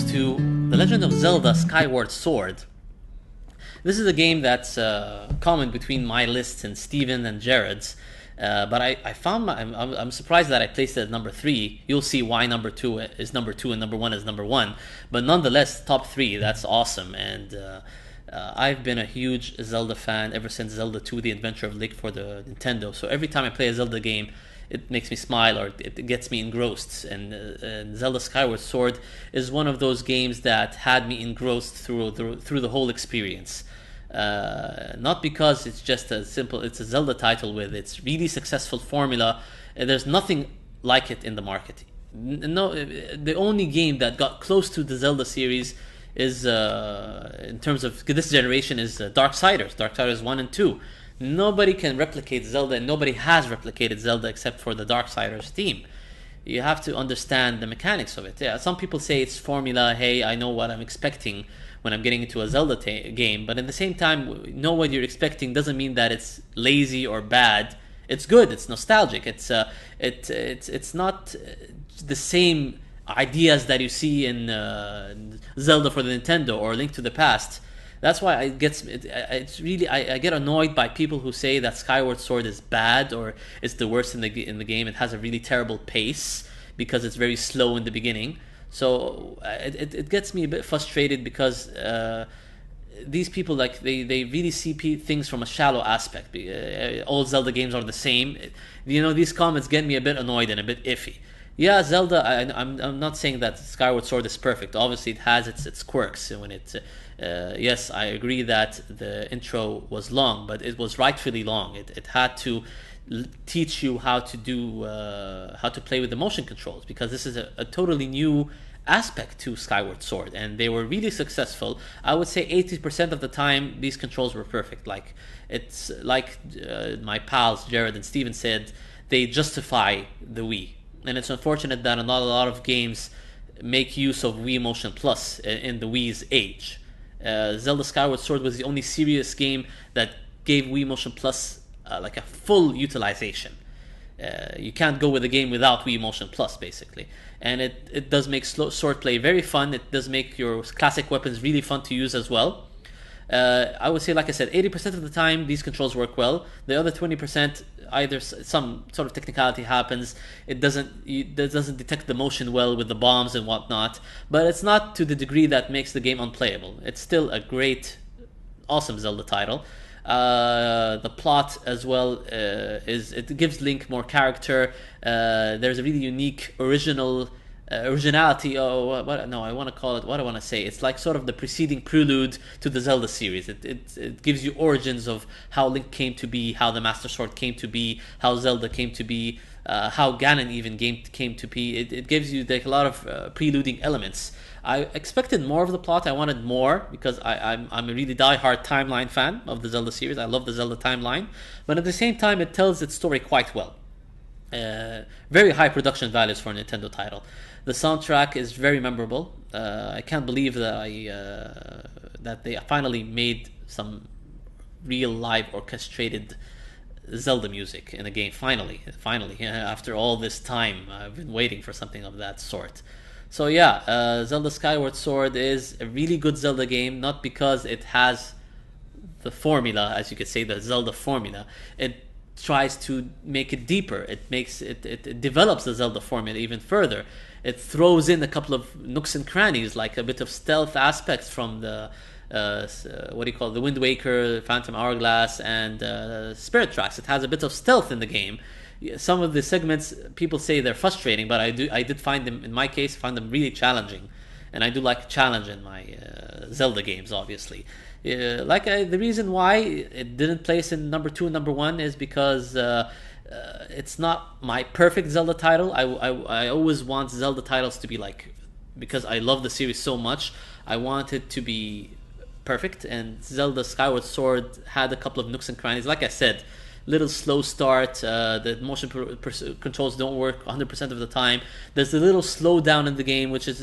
to The Legend of Zelda Skyward Sword. This is a game that's common between my lists and Steven and Jarrod's. But I found I'm surprised that I placed it at number 3. You'll see why number 2 is number 2 and number 1 is number 1. But nonetheless, top 3, that's awesome. And I've been a huge Zelda fan ever since Zelda 2, The Adventure of Link for the Nintendo. So every time I play a Zelda game, it makes me smile or it gets me engrossed. And Zelda Skyward Sword is one of those games that had me engrossed through the whole experience. Not because it's just it's a Zelda title with its really successful formula. There's nothing like it in the market. No, the only game that got close to the Zelda series is in terms of this generation is Darksiders 1 and 2. Nobody can replicate Zelda, and nobody has replicated Zelda except for the Darksiders team. You have to understand the mechanics of it. Yeah, some people say it's formula. Hey, I know what I'm expecting when I'm getting into a Zelda game, but at the same time, know what you're expecting doesn't mean that it's lazy or bad. It's good. It's nostalgic. It's not the same ideas that you see in Zelda for the Nintendo or Link to the Past. That's why I get annoyed by people who say that Skyward Sword is bad or it's the worst in the game. It has a really terrible pace because it's very slow in the beginning. So it gets me a bit frustrated because these people they really see things from a shallow aspect. All Zelda games are the same. These comments get me a bit annoyed and a bit iffy. Yeah, Zelda. I'm not saying that Skyward Sword is perfect. Obviously, it has its quirks. When yes, I agree that the intro was long, but it was rightfully long. It had to teach you how to play with the motion controls, because this is a totally new aspect to Skyward Sword, and they were really successful. I would say 80% of the time these controls were perfect. Like my pals Jarrod and Steven said, they justify the Wii. And it's unfortunate that not a lot of games make use of Wii Motion Plus in the Wii's age. Zelda Skyward Sword was the only serious game that gave Wii Motion Plus like a full utilization. You can't go with a game without Wii Motion Plus, basically. And it does make swordplay very fun. It does make your classic weapons really fun to use as well. I would say, like I said, 80% of the time these controls work well. The other 20%, either some sort of technicality happens. It doesn't detect the motion well with the bombs and whatnot. But it's not to the degree that makes the game unplayable. It's still a great, awesome Zelda title. The plot as well it gives Link more character. There's a really unique originality. I want to call it, what I want to say, it's like sort of the preceding prelude to the Zelda series. It gives you origins of how Link came to be, how the Master Sword came to be, how Zelda came to be, how Ganon even came to be. It gives you like a lot of preluding elements. I expected more of the plot. I wanted more because I'm a really die-hard timeline fan of the Zelda series. I love the Zelda timeline, but at the same time it tells its story quite well. Very high production values for a Nintendo title. The soundtrack is very memorable. I can't believe that that they finally made some real live orchestrated Zelda music in a game. Finally, after all this time, I've been waiting for something of that sort. So yeah, Zelda Skyward Sword is a really good Zelda game, not because it has the formula, as you could say, the Zelda formula. It tries to make it deeper. It develops the Zelda formula even further. It throws in a couple of nooks and crannies, like a bit of stealth aspects from the the Wind Waker, Phantom Hourglass, and Spirit Tracks. It has a bit of stealth in the game. Some of the segments people say they're frustrating, but I did find them, in my case, find them really challenging, and I do like challenge in my Zelda games, obviously. The reason why it didn't place in number 2 and number 1 is because it's not my perfect Zelda title. I always want Zelda titles to be like, because I love the series so much, I want it to be perfect, and Zelda Skyward Sword had a couple of nooks and crannies. Like I said, little slow start. The motion controls don't work 100% of the time. There's a little slowdown in the game, which is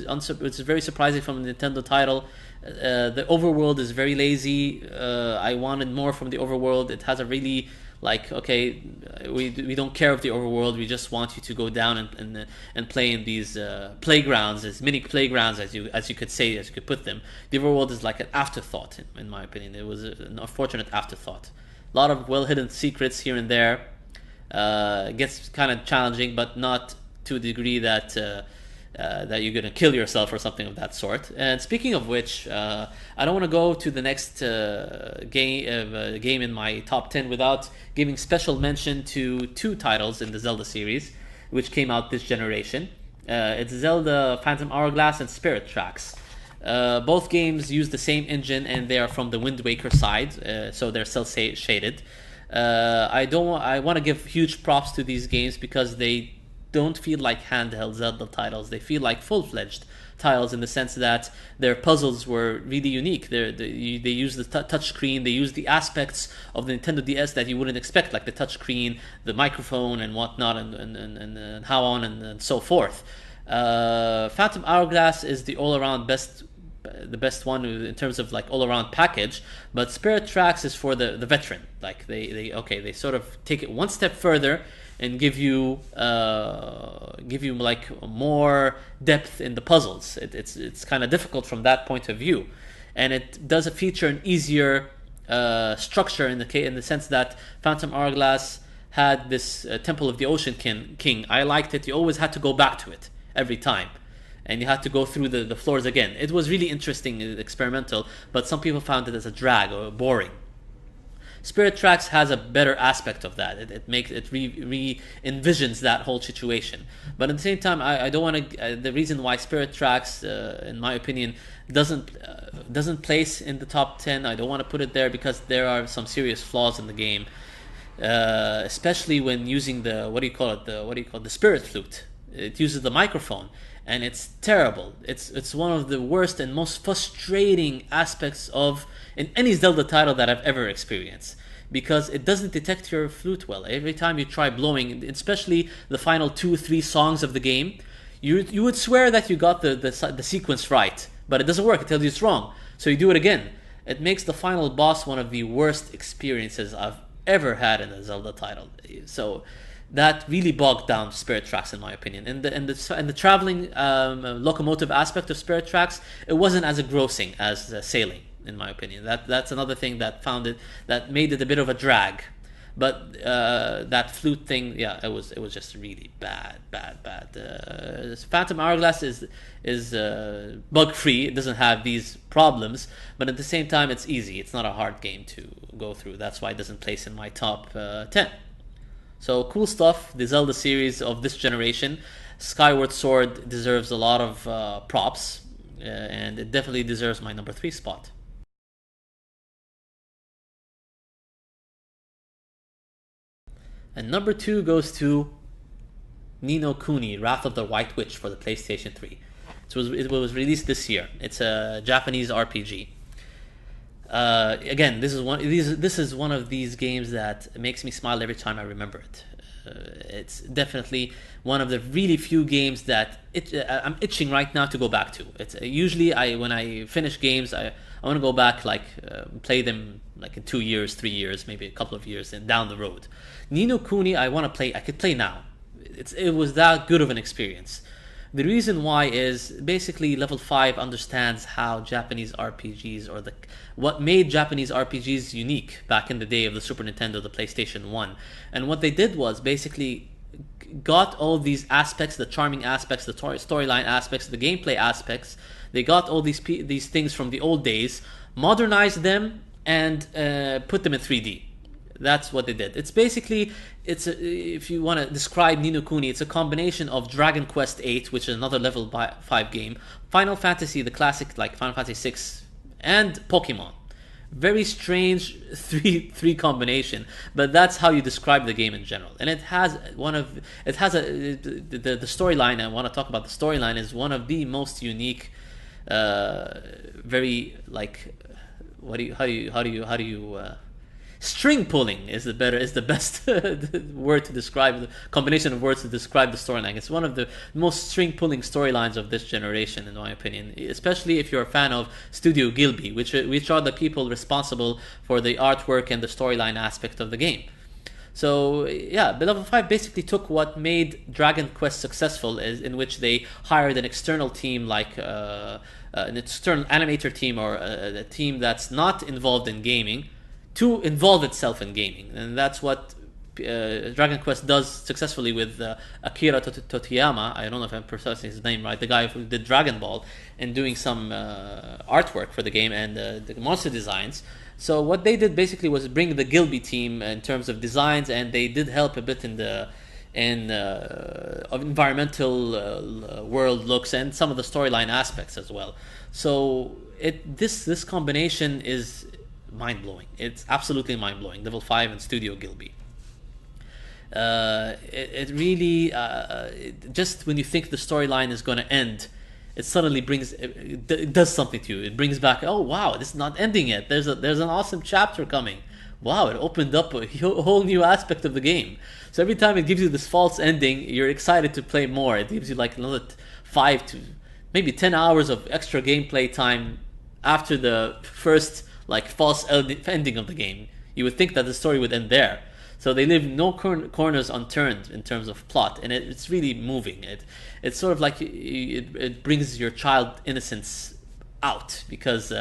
very surprising from a Nintendo title. The overworld is very lazy. I wanted more from the overworld. It has a really like, okay, we don't care of the overworld. We just want you to go down and play in these playgrounds, as many playgrounds as you could say, as you could put them. The overworld is like an afterthought, in my opinion. It was an unfortunate afterthought. A lot of well hidden secrets here and there. It gets kind of challenging, but not to a degree that that you're gonna kill yourself or something of that sort. And speaking of which, I don't want to go to the next game in my top 10 without giving special mention to two titles in the Zelda series, which came out this generation. It's Zelda Phantom Hourglass and Spirit Tracks. Both games use the same engine, and they are from the Wind Waker side, so they're cel shaded. I want to give huge props to these games because they don't feel like handheld Zelda titles. They feel like full-fledged titles in the sense that their puzzles were really unique. They use the touch screen. They use the aspects of the Nintendo DS that you wouldn't expect, like the touch screen, the microphone, and whatnot, and how on and so forth. Phantom Hourglass is the all-around the best one in terms of like all-around package, but Spirit Tracks is for the veteran. Like they sort of take it one step further and give you like more depth in the puzzles. It's kind of difficult from that point of view, and it does feature an easier structure in the sense that Phantom Hourglass had this Temple of the Ocean King. I liked it. You always had to go back to it every time, and you had to go through the floors again. It was really interesting, experimental, but some people found it as a drag or boring. Spirit Tracks has a better aspect of that. It envisions that whole situation. But at the same time, I don't want to. The reason why Spirit Tracks, in my opinion, doesn't place in the top 10. I don't want to put it there because there are some serious flaws in the game, especially when using the Spirit Flute. It uses the microphone, and it's terrible. It's one of the worst and most frustrating aspects in any Zelda title that I've ever experienced, because it doesn't detect your flute well. Every time you try blowing, especially the final 2-3 songs of the game, you would swear that you got the sequence right, but it doesn't work. It tells you it's wrong, so you do it again. It makes the final boss one of the worst experiences I've ever had in a Zelda title. So that really bogged down Spirit Tracks, in my opinion. And the traveling locomotive aspect of Spirit Tracks, it wasn't as engrossing as sailing, in my opinion. That's another thing that made it a bit of a drag. But that flute thing, yeah, it was just really bad. Phantom Hourglass is bug free. It doesn't have these problems, but at the same time, it's easy. It's not a hard game to go through. That's why it doesn't place in my top 10. So cool stuff. The Zelda series of this generation, Skyward Sword deserves a lot of props, and it definitely deserves my number 3 spot. And number 2 goes to Ni no Kuni, Wrath of the White Witch for the PlayStation 3. It was released this year. It's a Japanese RPG. Again, this is one of these games that makes me smile every time I remember it. It's definitely one of the really few games that I'm itching right now to go back to. It's usually when I finish games, I want to go back, play them like in 2 years, 3 years, maybe a couple of years, and down the road. Ni no Kuni, I could play now. It was that good of an experience. The reason why is basically Level 5 understands how Japanese RPGs, or what made Japanese RPGs unique back in the day of the Super Nintendo, the PlayStation 1. And what they did was basically got all these aspects, the charming aspects, the storyline aspects, the gameplay aspects. They got all these things from the old days, modernized them, and put them in 3D. That's what they did. It's basically, if you want to describe Ni no Kuni, it's a combination of Dragon Quest VIII, which is another Level 5 game, Final Fantasy, the classic, like Final Fantasy VI, and Pokemon. Very strange three combination, but that's how you describe the game in general. And the storyline. I want to talk about the storyline. Is one of the most unique, very like, string pulling is the best word to describe, the combination of words to describe the storyline. It's one of the most string pulling storylines of this generation, in my opinion, especially if you're a fan of Studio Ghibli, which are the people responsible for the artwork and the storyline aspect of the game. So yeah, Level 5 basically took what made Dragon Quest successful, in which they hired an external team, like an external animator team, or a team that's not involved in gaming, to involve itself in gaming. And that's what Dragon Quest does successfully with Akira Totiyama. I don't know if I'm pronouncing his name right, the guy who did Dragon Ball, and doing some artwork for the game and the monster designs. So what they did basically was bring the Gilby team in terms of designs, and they did help a bit in the environmental world looks and some of the storyline aspects as well. So this combination is mind blowing. It's absolutely mind blowing. Level 5 and Studio Gilby. It really just when you think the storyline is going to end, it suddenly it does something to you. It brings back, oh wow, this is not ending yet. There's an awesome chapter coming. Wow, it opened up a whole new aspect of the game. So every time it gives you this false ending, you're excited to play more. It gives you like another 5 to maybe 10 hours of extra gameplay time after the first like false ending of the game. You would think that the story would end there. So they leave no corners unturned in terms of plot, and it's really moving. It's sort of like it brings your child innocence out, because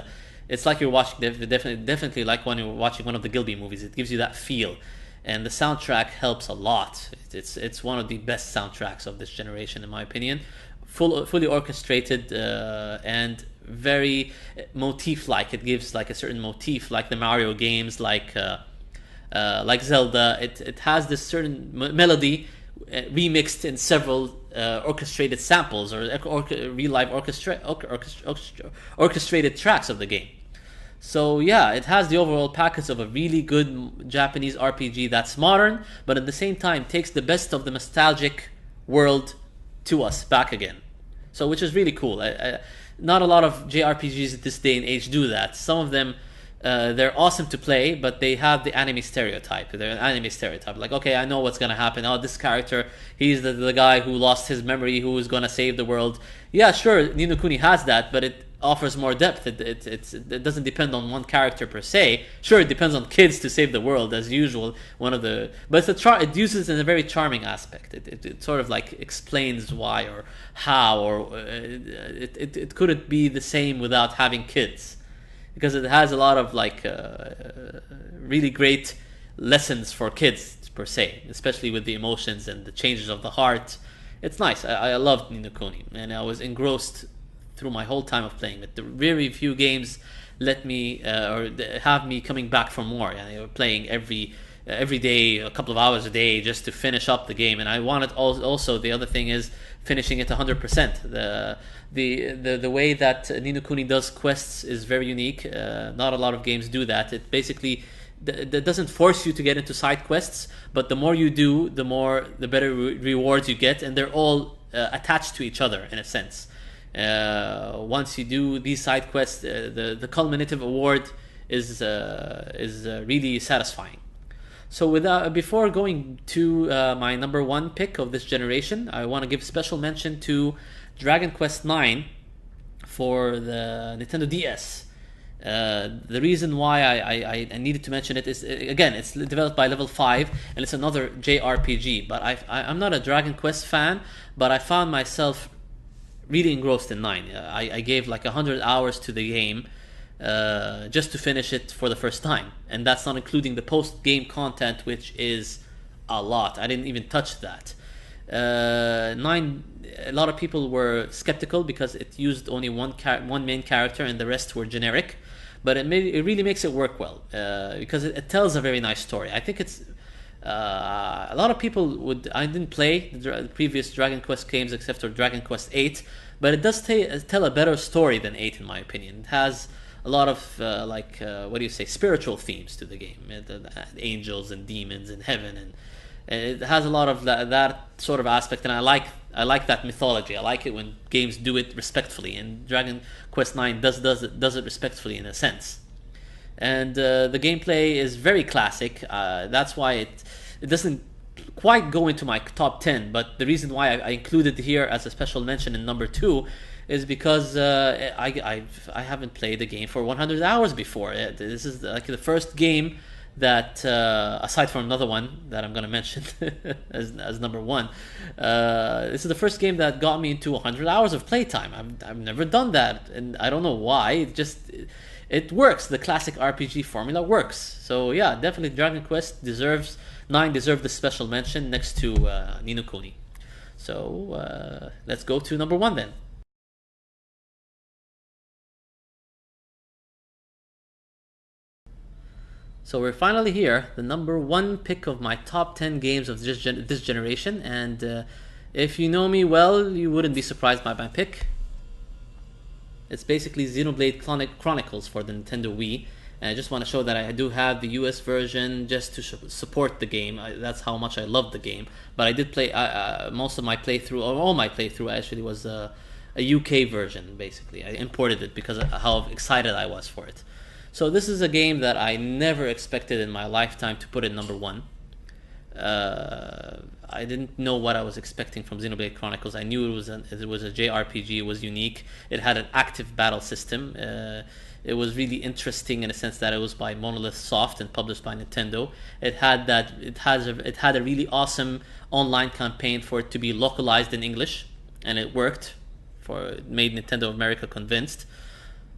it's like you're watching definitely like when you're watching one of the Gilby movies. It gives you that feel, and the soundtrack helps a lot. It's one of the best soundtracks of this generation, in my opinion. Fully orchestrated and very motif-like. It gives like a certain motif, like the Mario games, like Zelda. It has this certain melody remixed in several orchestrated samples or real life orchestrated tracks of the game. So yeah, it has the overall package of a really good Japanese RPG that's modern, but at the same time takes the best of the nostalgic world to us back again. So which is really cool. Not a lot of JRPGs at this day and age do that. Some of them, they're awesome to play, but they have the anime stereotype. They're an anime stereotype. Like, okay, I know what's going to happen. Oh, this character, he's the guy who lost his memory, who is going to save the world. Yeah, sure, Ni no Kuni has that, but it offers more depth. It doesn't depend on one character per se. Sure, it depends on kids to save the world, as usual. But it uses it in a very charming aspect. It sort of like explains why or how, or it couldn't be the same without having kids. Because it has a lot of like really great lessons for kids per se, especially with the emotions and the changes of the heart. It's nice. I loved Ni no Kuni, and I was engrossed through my whole time of playing it. The very few games let me or have me coming back for more. And they were playing every day, a couple of hours a day, just to finish up the game. And I wanted also the other thing is finishing it 100%. The way that Ni no Kuni does quests is very unique. Not a lot of games do that. It basically that doesn't force you to get into side quests, but the more you do, the better rewards you get, and they're all attached to each other in a sense. Once you do these side quests, the culminative award is really satisfying. So before going to my number one pick of this generation, I want to give special mention to Dragon Quest IX for the Nintendo DS. The reason why I needed to mention it is, again, it's developed by Level 5, and it's another JRPG. But I'm not a Dragon Quest fan, but I found myself really engrossed in 9. I gave like 100 hours to the game just to finish it for the first time, and that's not including the post-game content, which is a lot. I didn't even touch that. 9, a lot of people were skeptical because it used only one main character and the rest were generic, but it really makes it work well because it tells a very nice story. I think it's a lot of people I didn't play the previous Dragon Quest games except for Dragon Quest 8, but it does tell a better story than 8 in my opinion. It has a lot of spiritual themes to the game, angels and demons and heaven, and it has a lot of that sort of aspect, and I like that mythology. I like it when games do it respectfully, and Dragon Quest IX does it respectfully in a sense. And the gameplay is very classic. That's why it doesn't quite go into my top 10, but the reason why I included it here as a special mention in number 2 is because I haven't played the game for 100 hours before. This is like the first game that aside from another one that I'm gonna mention as number one, this is the first game that got me into 100 hours of playtime. I've never done that, and I don't know why. It works. The classic RPG formula works. So yeah, definitely Dragon Quest deserves the special mention next to Ni no Kuni. So let's go to number one then. So we're finally here, the number one pick of my top 10 games of this generation, and if you know me well, you wouldn't be surprised by my pick. It's basically Xenoblade Chronicles for the Nintendo Wii, and I just want to show that I do have the US version just to support the game. That's how much I love the game. But I did play, most of my playthrough, or all my playthrough actually was a UK version, basically. I imported it because of how excited I was for it. So this is a game that I never expected in my lifetime to put in number one. I didn't know what I was expecting from Xenoblade Chronicles. I knew it was a JRPG. It was unique. It had an active battle system. It was really interesting in a sense that it was by Monolith Soft and published by Nintendo. It had a really awesome online campaign for it to be localized in English, and it worked. It made Nintendo America convinced.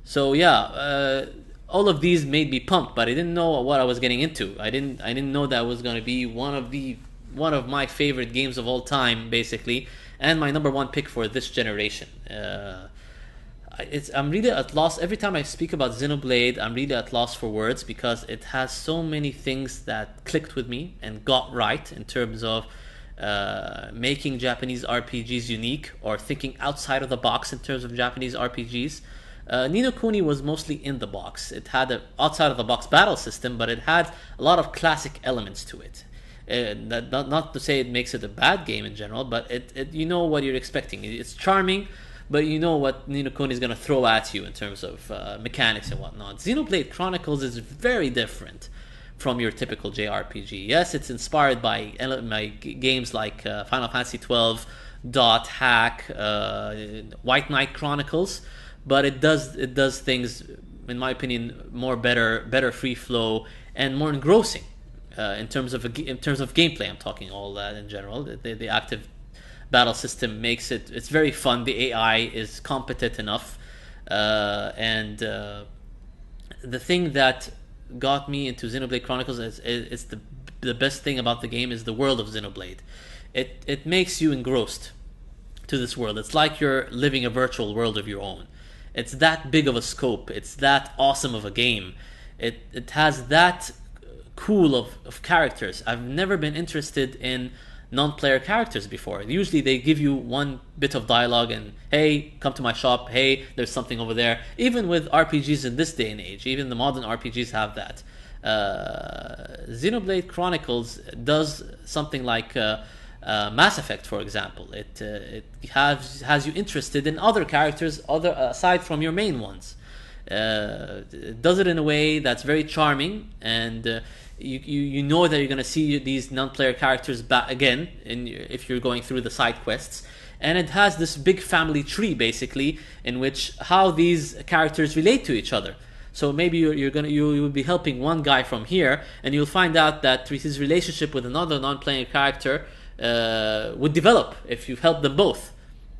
So yeah. All of these made me pumped, but I didn't know what I was getting into. I didn't know that was going to be one of my favorite games of all time, basically, and my number one pick for this generation. I'm really at loss every time I speak about Xenoblade. I'm really at loss for words because it has so many things that clicked with me and got right in terms of making Japanese RPGs unique or thinking outside of the box in terms of Japanese RPGs. Ni no Kuni was mostly in the box. It had an outside of the box battle system, but it had a lot of classic elements to it. Not to say it makes it a bad game in general, but you know what you're expecting. It's charming, but you know what Ni no Kuni is going to throw at you in terms of mechanics and whatnot. Xenoblade Chronicles is very different from your typical JRPG. Yes, it's inspired by games like Final Fantasy XII, Dot Hack, White Knight Chronicles. But it does things, in my opinion, better free flow and more engrossing in terms of gameplay. I'm talking all that in general. The active battle system makes it's very fun. The AI is competent enough, and the thing that got me into Xenoblade Chronicles is the best thing about the game is the world of Xenoblade. It makes you engrossed to this world. It's like you're living a virtual world of your own. It's that big of a scope. It's that awesome of a game. It has that cool of characters. I've never been interested in non-player characters before. Usually they give you one bit of dialogue and, hey, come to my shop. Hey, there's something over there. Even with RPGs in this day and age, even the modern RPGs have that. Xenoblade Chronicles does something like Mass Effect, for example. It has you interested in other characters, aside from your main ones. It does it in a way that's very charming, and you know that you're going to see these non-player characters back again if you're going through the side quests. And it has this big family tree, basically, in which how these characters relate to each other. So maybe you'll be helping one guy from here, and you'll find out that his relationship with another non-playing character would develop if you help them both.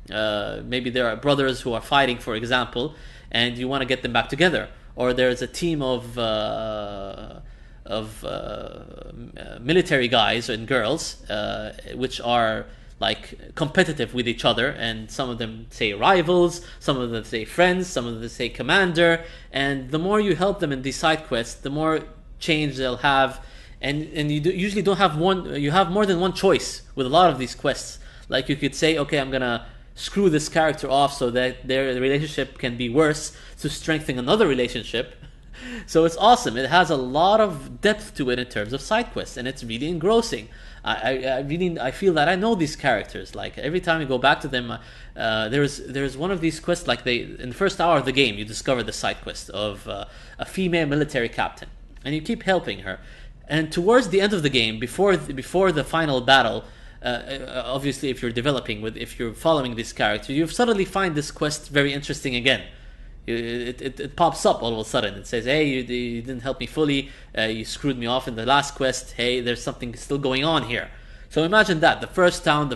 Maybe there are brothers who are fighting, for example, and you want to get them back together. Or there's a team of military guys and girls, which are like competitive with each other, and some of them say rivals, some of them say friends, some of them say commander, and the more you help them in these side quests, the more change they'll have. And usually don't have one. You have more than one choice with a lot of these quests. Like you could say, okay, I'm gonna screw this character off so that their relationship can be worse to strengthen another relationship. So it's awesome. It has a lot of depth to it in terms of side quests, and it's really engrossing. I feel that I know these characters. Like every time you go back to them, there's one of these quests. Like in the first hour of the game, you discover the side quest of a female military captain, and you keep helping her. And towards the end of the game, before the final battle, obviously if you're following this character, you suddenly find this quest very interesting again. It pops up all of a sudden. It says, hey, you didn't help me fully, you screwed me off in the last quest, hey, there's something still going on here. So imagine that the first town,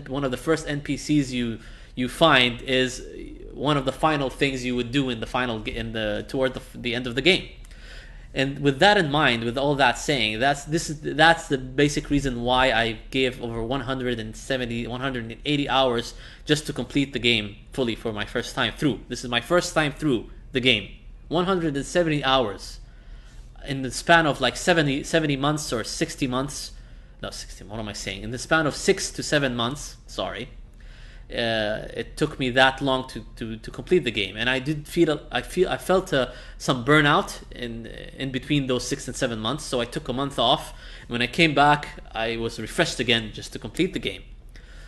one of the first NPCs you find is one of the final things you would do in toward the end of the game. And with that in mind, with all that saying, that's the basic reason why I gave over 180 hours just to complete the game fully for my first time through. This is my first time through the game. 170 hours in the span of like 70 months or 60 months. No, 60, what am I saying? In the span of 6 to 7 months, sorry. It took me that long to complete the game, and I felt some burnout in between those 6 and 7 months. So I took a month off. When I came back, I was refreshed again just to complete the game.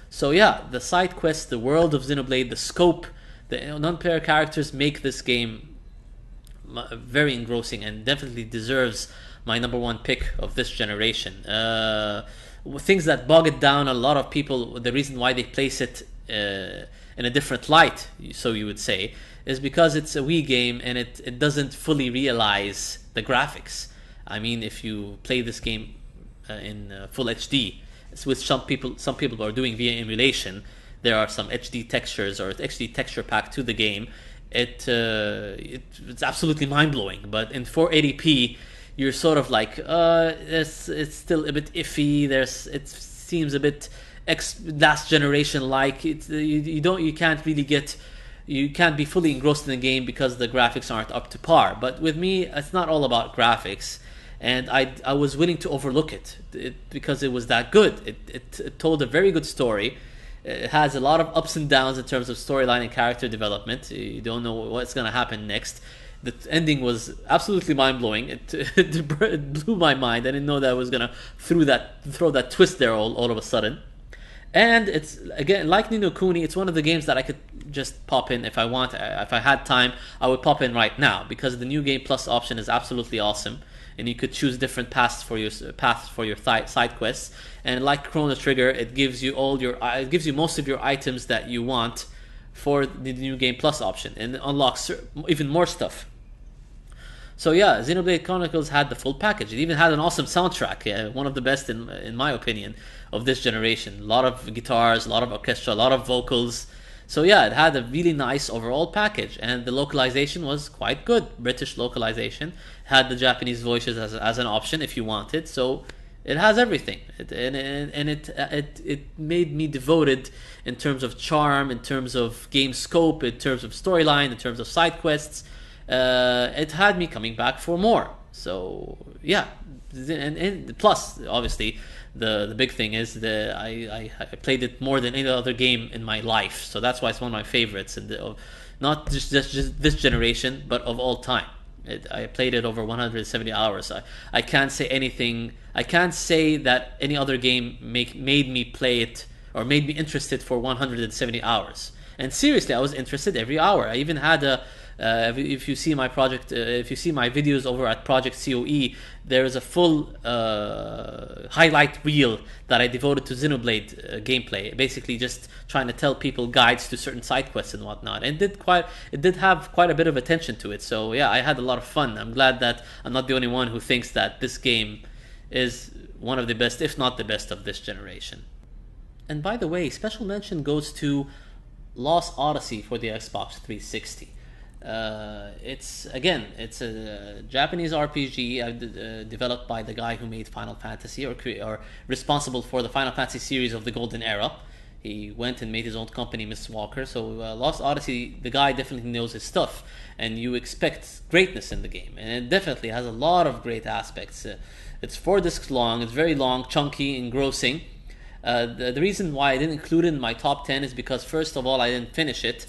So yeah, the side quests, the world of Xenoblade, the scope, the non-player characters make this game very engrossing and definitely deserves my #1 pick of this generation. Things that bog it down, a lot of people, the reason why they place it in a different light, so you would say, is because it's a Wii game and it doesn't fully realize the graphics. I mean, if you play this game in full HD, which some people are doing via emulation, there are some HD textures or HD texture pack to the game. It's absolutely mind-blowing. But in 480p, you're sort of like, it's still a bit iffy. It seems a bit last generation like. You can't be fully engrossed in the game because the graphics aren't up to par. But with me, it's not all about graphics, and I was willing to overlook it because it was that good. It told a very good story. It has a lot of ups and downs in terms of storyline and character development. You don't know what's going to happen next. The ending was absolutely mind-blowing. It blew my mind. I didn't know that I was going to throw that twist there all of a sudden. And it's, again, like Ni no Kuni, it's one of the games that I could just pop in if I want. If I had time, I would pop in right now because the New Game Plus option is absolutely awesome. And you could choose different paths for your side quests. And like Chrono Trigger, it gives you most of your items that you want for the New Game Plus option, and it unlocks even more stuff. So yeah, Xenoblade Chronicles had the full package. It even had an awesome soundtrack, one of the best in my opinion of this generation. A lot of guitars, a lot of orchestra, a lot of vocals. So yeah, it had a really nice overall package, and the localization was quite good. British localization. It had the Japanese voices as an option if you wanted. So it has everything, it made me devoted in terms of charm, in terms of game scope, in terms of storyline, in terms of side quests. It had me coming back for more. So yeah, and plus obviously the big thing is that I played it more than any other game in my life. So that's why it's one of my favorites, not just this generation, but of all time. I played it over 170 hours. I can't say anything. I can't say that any other game made me play it or made me interested for 170 hours. And seriously, I was interested every hour. I even had if you see my videos over at Project COE, there is a full highlight reel that I devoted to Xenoblade gameplay, basically just trying to tell people guides to certain side quests and whatnot. And it did have quite a bit of attention to it. So yeah, I had a lot of fun. I'm glad that I'm not the only one who thinks that this game is one of the best, if not the best, of this generation. And by the way, special mention goes to Lost Odyssey for the Xbox 360. It's a Japanese RPG developed by the guy who made Final Fantasy, or responsible for the Final Fantasy series of the Golden Era. He went and made his own company, Miss Walker. So Lost Odyssey, the guy definitely knows his stuff, and you expect greatness in the game, and it definitely has a lot of great aspects. It's 4 discs long. It's very long, chunky, engrossing. The reason why I didn't include it in my top 10 is because, first of all, I didn't finish it.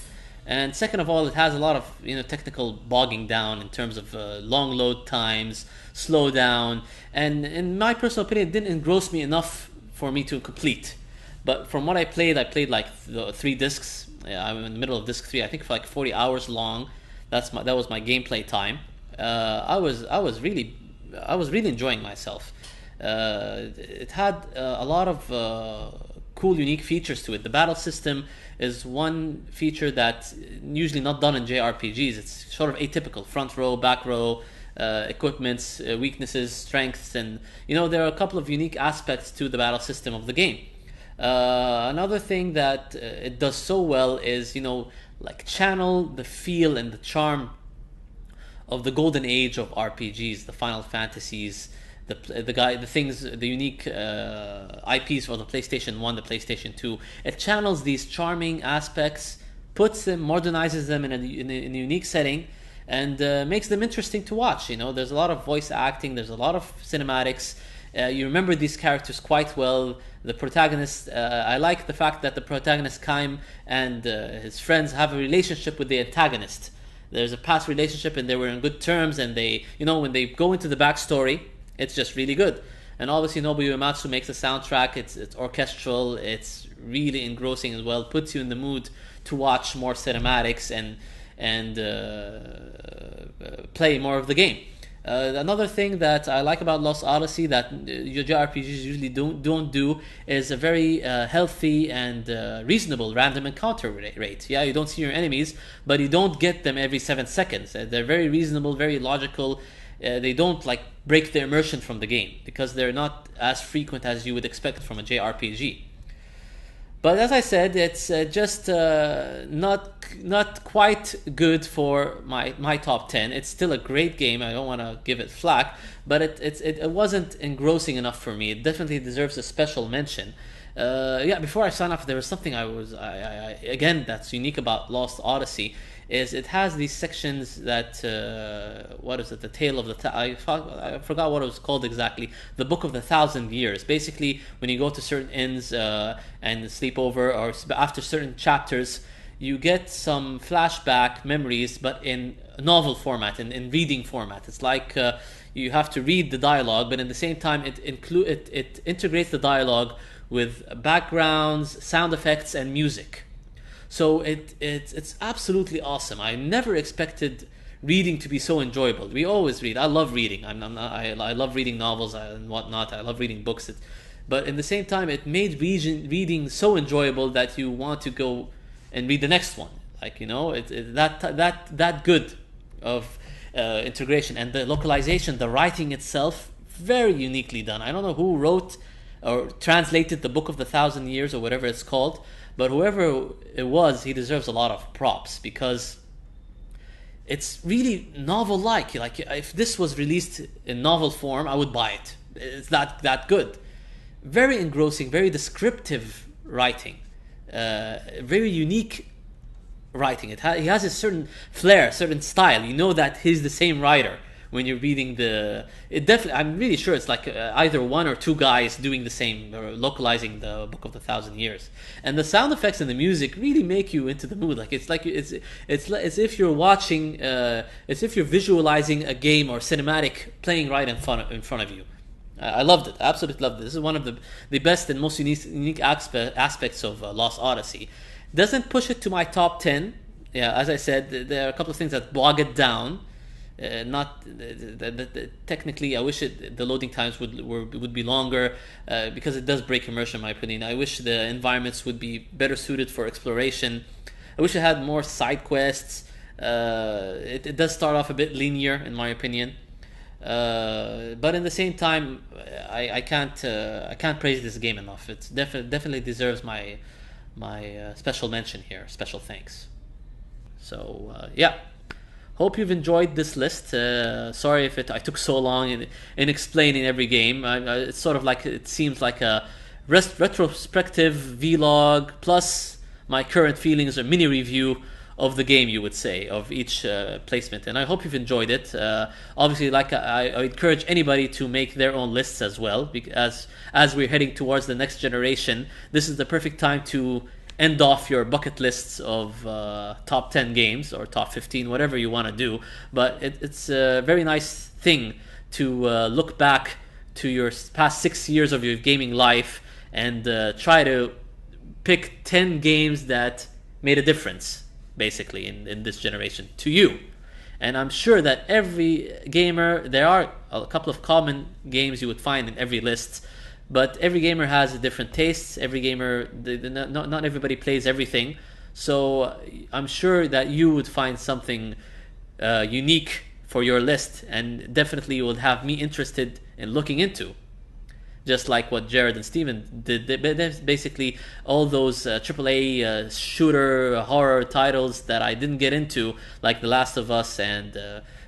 And second of all, it has a lot of technical bogging down in terms of long load times, slow down, and in my personal opinion, it didn't engross me enough for me to complete. But from what I played like 3 discs. I'm in the middle of disc 3. I think for like 40 hours long. That was my gameplay time. I was really enjoying myself. It had a lot of cool, unique features to it. The battle system is one feature that's usually not done in JRPGs. It's sort of atypical: front row, back row, equipments, weaknesses, strengths, and there are a couple of unique aspects to the battle system of the game. Another thing that it does so well is like channel the feel and the charm of the golden age of RPGs, the Final Fantasies, the unique IPs for the PlayStation 1, the PlayStation 2. It channels these charming aspects, puts them, modernizes them in a unique setting, and makes them interesting to watch. There's a lot of voice acting, there's a lot of cinematics. You remember these characters quite well. The protagonist, I like the fact that the protagonist Kaim and his friends have a relationship with the antagonist. There's a past relationship and they were in good terms, and they, when they go into the backstory, it's just really good. And obviously Nobuo Uematsu makes the soundtrack. It's orchestral, it's really engrossing as well, puts you in the mood to watch more cinematics and play more of the game. Another thing that I like about Lost Odyssey that your JRPGs usually don't do is a very healthy and reasonable random encounter rate. Yeah, you don't see your enemies, but you don't get them every 7 seconds. They're very reasonable, very logical. They don't like break the immersion from the game because they're not as frequent as you would expect from a JRPG. But as I said, it's just not quite good for my top 10. It's still a great game. I don't want to give it flack, but it wasn't engrossing enough for me. It definitely deserves a special mention. Before I sign off, there was something again that's unique about Lost Odyssey. Is it has these sections that what is it? The Tale of the I forgot what it was called exactly. The Book of the Thousand Years. Basically, when you go to certain inns and sleep over, or after certain chapters, you get some flashback memories, but in novel format, in reading format. It's like you have to read the dialogue, but at the same time, it integrates the dialogue with backgrounds, sound effects, and music. So it's absolutely awesome. I never expected reading to be so enjoyable. We always read. I love reading. I love reading novels and whatnot. I love reading books. But at the same time, it made reading so enjoyable that you want to go and read the next one. Like that good of integration, and the localization, the writing itself, very uniquely done. I don't know who wrote or translated the Book of the Thousand Years or whatever it's called. But whoever it was, he deserves a lot of props because it's really novel-like. Like if this was released in novel form, I would buy it. It's that good. Very engrossing, very descriptive writing, very unique writing. He has a certain flair, certain style. You know that he's the same writer when you're reading I'm really sure it's like either one or two guys doing the same, or localizing the Book of the Thousand Years. And the sound effects and the music really make you into the mood. It's as if you're watching, as if you're visualizing a game or cinematic playing right in front of you. I loved it. I absolutely loved it. This is one of the best and most unique aspects of Lost Odyssey. Doesn't push it to my top 10. Yeah, as I said, there are a couple of things that bog it down. Technically, I wish the loading times would be longer because it does break immersion, in my opinion. I wish the environments would be better suited for exploration. I wish it had more side quests. It does start off a bit linear, in my opinion, but in the same time, I can't praise this game enough. It definitely deserves my special mention here, special thanks. So hope you've enjoyed this list. Sorry if I took so long in explaining every game. It's sort of like, it seems like a retrospective vlog plus my current feelings, or mini review of the game, you would say, of each placement. And I hope you've enjoyed it. Obviously, I encourage anybody to make their own lists as well, because as we're heading towards the next generation, this is the perfect time to end off your bucket lists of top 10 games or top 15, whatever you want to do. But it's a very nice thing to look back to your past 6 years of your gaming life and try to pick 10 games that made a difference, basically, in this generation to you. And I'm sure that every gamer, there are a couple of common games you would find in every list. But every gamer has different tastes. Every gamer, not everybody plays everything. So I'm sure that you would find something unique for your list, and definitely would have me interested in looking into. Just like what Jarrod and Steven did. Basically, all those AAA shooter horror titles that I didn't get into, like The Last of Us, and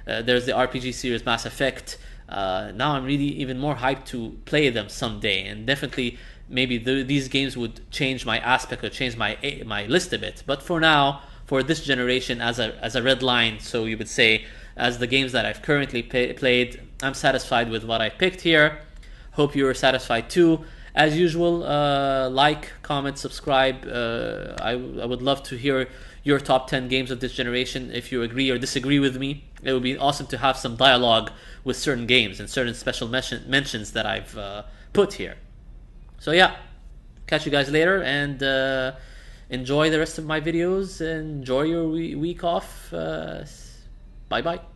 there's the RPG series Mass Effect. Now I'm really even more hyped to play them someday, and definitely maybe these games would change my aspect or change my list a bit. But for now, for this generation, as a red line, so you would say, as the games that I've currently played, I'm satisfied with what I picked here. Hope you are satisfied too. As usual, like, comment, subscribe. I would love to hear your top 10 games of this generation. If you agree or disagree with me, it would be awesome to have some dialogue with certain games and certain special mentions that I've put here. So yeah, catch you guys later, and enjoy the rest of my videos. Enjoy your week off. Bye bye.